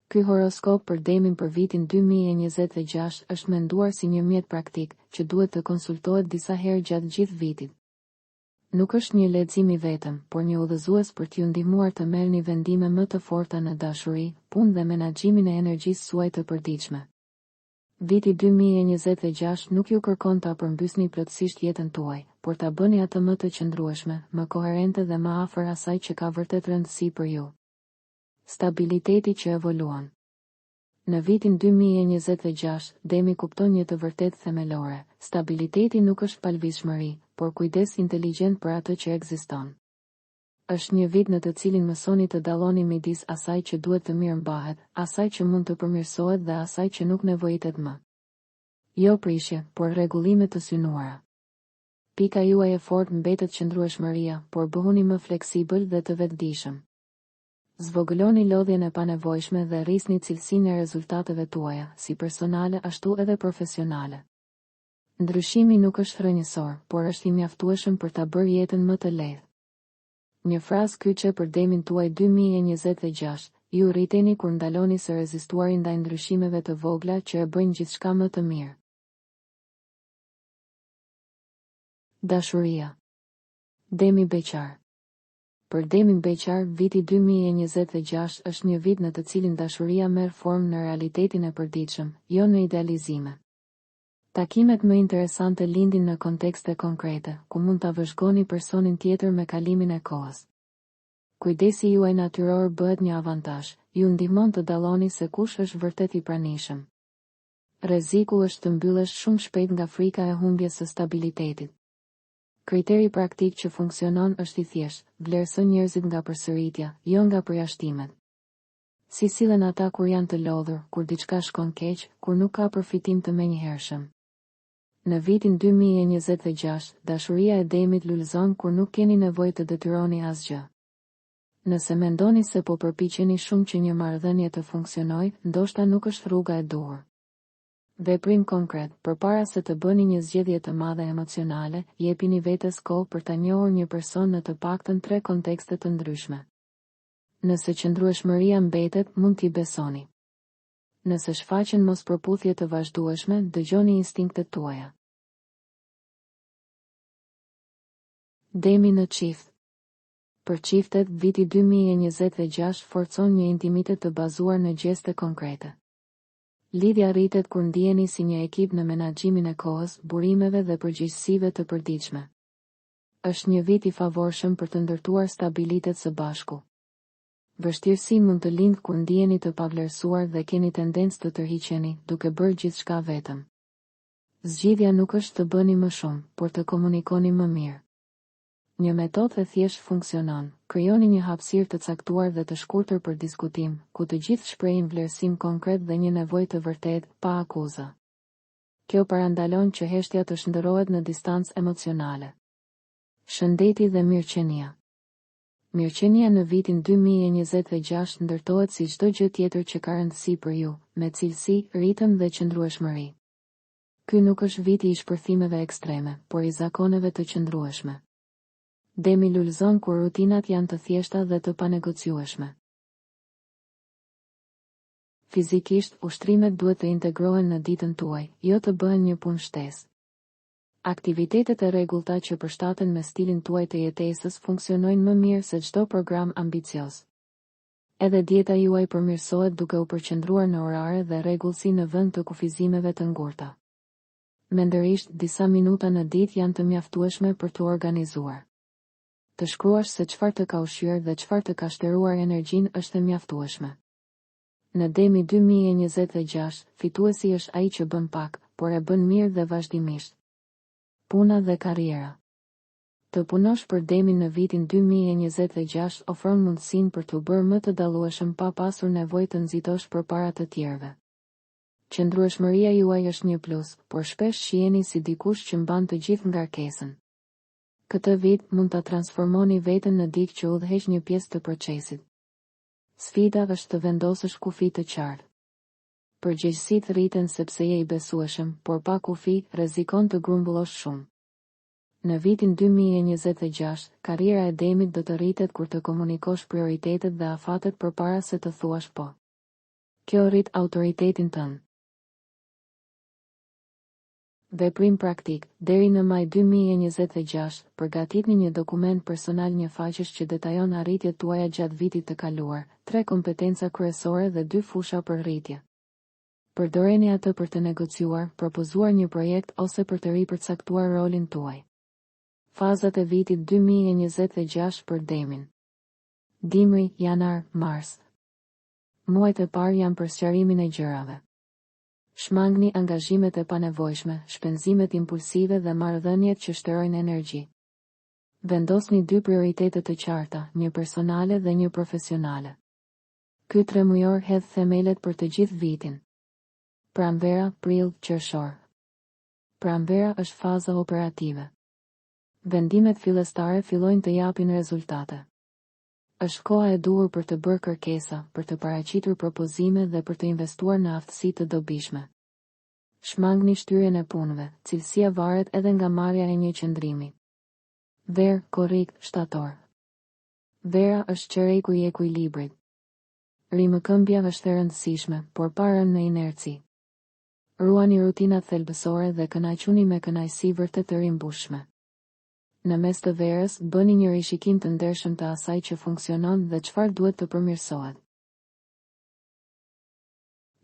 Ky horoskop për Demin për vitin 2026 është menduar si një mjet praktik, që duhet të konsultohet disa herë gjatë gjithë vitit. Nuk është një lexim i vetëm, por një udhëzues për t'ju ndihmuar të merrni vendime më të forta në dashuri, punë dhe menaxhimin e energjisë suaj të përditshme. Viti 2026 nuk ju kërkon ta përmbysni plotësisht jetën tuaj, por ta bëni atë më të qëndrueshme, më koherente dhe më afër asaj që ka vërtet rëndësi për ju. Stabiliteti që evoluon. Në vitin 2026, Demi kupton një të vërtet themelore: stabiliteti nuk është palvizshmëri, por kujdes inteligjent për atë që ekziston. Është një vit në të cilin mësoni të dalloni midis asaj që duhet të mirëmbahet, asaj që mund të përmirësohet dhe asaj që nuk nevojitet më. Jo prishje, por rregullime të synuara. Pika juaj e fortë mbetet qëndrueshmëria, por bëhuni më fleksibël dhe të vetëdijshëm. Zvogëloni lodhjen e panevojshme dhe rrisni cilësinë e rezultateve tuaja, si personale ashtu edhe profesionale. Ndryshimi nuk është rrënjësor, por është i mjaftueshëm për ta bërë jetën më të lehtë. Një frazë kyçe për Demin tuaj 2026: ju rriteni kur ndaloni së rezistuari ndaj ndryshimeve të vogla që e bëjnë gjithçka më të mirë. Dashuria. Demi beqar. Për Demin beqar, viti 2026 është një vit në të cilin dashuria merr formë në realitetin e përditshëm, jo në idealizime. Takimet më interesante lindin në kontekste konkrete, ku mund ta vëzhgoni personin tjetër me kalimin e kohës. Kujdesi juaj natyror bëhet një avantazh, ju ndihmon të dalloni se kush është vërtet i pranishëm. Rreziku është të mbyllesh shumë shpejt nga frika e humbjes së stabilitetit. Kriteri praktik që funksionon është i thjeshtë: vlerëso njerëzit nga përsëritja, jo nga përjashtimet. Si sillen ata kur janë të lodhur, kur diçka shkon keq, kur nuk ka përfitim të menjëhershëm. Në vitin 2026, dashuria e Demit lulëzon kur nuk keni nevojë të detyroni asgjë. Nëse mendoni se po përpiqeni shumë që një marrëdhënie të funksionojë, ndoshta nuk është rruga e duhur. Veprim konkret: përpara se të bëni një zgjedhje të madhe emocionale, jepini vetes kohë për ta njohur një person në të paktën 3 kontekste të ndryshme. Nëse qëndrueshmëria mbetet, mund t'i besoni. Nëse shfaqen mospërputhje të vazhdueshme, dëgjoni instinktet tuaja. Demi në çift. Për çiftet, viti 2026 forcon një intimitet të bazuar në gjeste konkrete. Lidhja rritet kur ndiheni si një ekip në menaxhimin e kohës, burimeve dhe përgjegjësive të përditshme. Është një vit i favorshëm për të ndërtuar stabilitet së bashku. Vështirësi mund të lindë kur ndiheni të pavlerësuar dhe keni tendencë të tërhiqeni, duke bërë gjithçka vetëm. Zgjidhja nuk është të bëni më shumë, por të komunikoni më mirë. Një metodë e thjeshtë funksionon: krijoni një hapësirë të caktuar dhe të shkurtër për diskutim, ku të gjithë shprehin vlerësim konkret dhe një nevojë të vërtetë, pa akuza. Kjo parandalon që heshtja të shndërrohet në distancë emocionale. Shëndeti dhe mirëqenia. Mirëqenia në vitin 2026 ndërtohet si çdo gjë tjetër që ka rëndësi për ju, me cilësi, ritëm dhe qëndrueshmëri. Ky nuk është viti i shpërthimeve ekstreme, por i zakoneve të qëndrueshme. Demi lulëzon kur rutinat janë të thjeshta dhe të panegociueshme. Fizikisht, ushtrimet duhet të integrohen në ditën tuaj, jo të bëhen një punë shtesë. Aktivitetet e rregullta që përshtaten me stilin tuaj të jetesës funksionojnë më mirë se çdo program ambicioz. Edhe dieta juaj përmirësohet duke u përqendruar në orare dhe rregullsi në vend të kufizimeve të ngurta. Mendërisht, disa minuta në ditë janë të mjaftueshme për të organizuar. Të shkruash se çfarë të ka ushqyer dhe çfarë të ka shtëruar energjinë është e mjaftueshme. Në Demi 2026, fituesi është ai që bën pak, por e bën mirë dhe vazhdimisht. Puna dhe karriera. Të punosh për Demin në vitin 2026 ofron mundësinë për të bërë më të dallueshëm pa pasur nevojë të nxitosh përpara të tjerëve. Qëndrueshmëria juaj është një plus, por shpesh shiheni si dikush që mban të gjithë ngarkesën. Këtë vit mund ta transformoni veten në dikë që udhëheq një pjesë të procesit. Sfida është të vendosësh kufi të qartë. Përgjegjësitë rriten sepse je i besueshëm, por pa kufi rrezikon të grumbullosh shumë. Në vitin 2026, karriera e Demit do të rritet kur të komunikosh prioritetet dhe afatet përpara se të thuash po. Kjo rrit autoritetin tënd. Veprim praktik. Deri në maj 2026, përgatitni një dokument personal një faqesh që detajon arritjet tuaja gjatë vitit të kaluar, 3 kompetenca kryesore dhe 2 fusha për rritje. Përdoreni atë për të negociuar, propozuar një projekt ose për të ripërcaktuar rolin tuaj. Fazat e vitit 2026 për Demin. Dimri, janar, mars. Muajt e parë janë për sqarimin e gjërave. Shmangni angazhimet e panevojshme, shpenzimet impulsive dhe marrëdhëniet që shterojnë energji. Vendosni 2 prioritete të qarta, një personale dhe një profesionale. Ky 3 mujor hedh themelet për të gjithë vitin. Pranvera, prill, qershor. Pranvera është faza operative. Vendimet fillestare fillojnë të japin rezultate. Është koha e duhur për të bërë kërkesa, për të paraqitur propozime dhe për të investuar në aftësi të dobishme. Shmangni shtyrjen e punëve, cilësia varet edhe nga marrja e një qëndrimi. Ver, korrik, shtator. Vera është qereku i ekuilibrit. Rimëkëmbja është e rëndësishme, por pa rënë në inerci. Ruani rutinat thelbësore dhe kënaquni me kënaqësi vërtet të rimbushme. Në mes të verës, bëni një rishikim të ndershëm të asaj që funksionon dhe çfarë duhet të përmirësohet.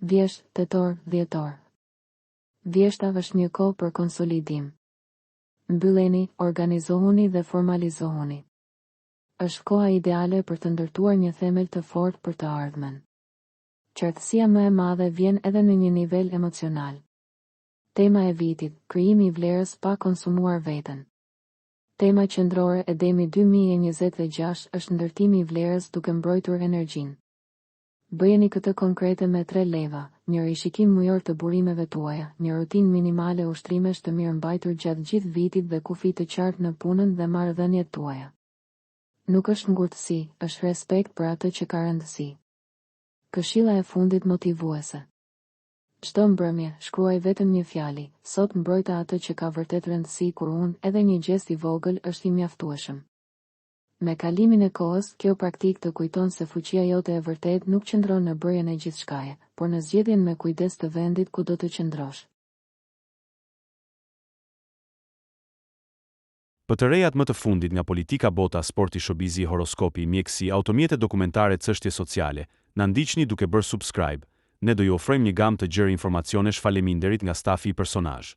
Vjesht, tetor, dhjetor. Vjeshta është një kohë për konsolidim. Mbylleni, organizohuni dhe formalizohuni. Është koha ideale për të ndërtuar një themel të fortë për të ardhmen. Qartësia më e madhe vjen edhe në një nivel emocional. Tema e vitit, krijimi i vlerës pa konsumuar veten. Tema qendrore e Demi 2026 është ndërtimi i vlerës duke mbrojtur energjinë. Bëjeni këtë konkrete me 3 leva, një rishikim mujor të burimeve tuaja, një rutinë minimale ushtrimesh të mirëmbajtur gjatë gjithë vitit dhe kufi të qartë në punën dhe marrëdhëniet tuaja. Nuk është ngurtësi, është respekt për atë që ka rëndësi. Këshilla e fundit motivuese. Çdo mbrëmje, shkruaj vetëm një fjali, sot mbrojta atë që ka vërtet rëndësi kur unë, edhe një gjest i vogël është i mjaftueshëm. Me kalimin e kohës, kjo praktik të kujton se fuqia jote e vërtet nuk qëndron në bërjen e gjithçkaje, por në zgjedhjen me kujdes të vendit ku do të qëndrosh. Për të rejat më të fundit nga politika, bota, sporti, showbizi, horoskopi, mjekësi, automjete dokumentare, çështje sociale, na ndiqni duke bërë subscribe. Ne do ju ofrojmë një gamë të gjerë informacionesh faleminderit nga stafi i personazh.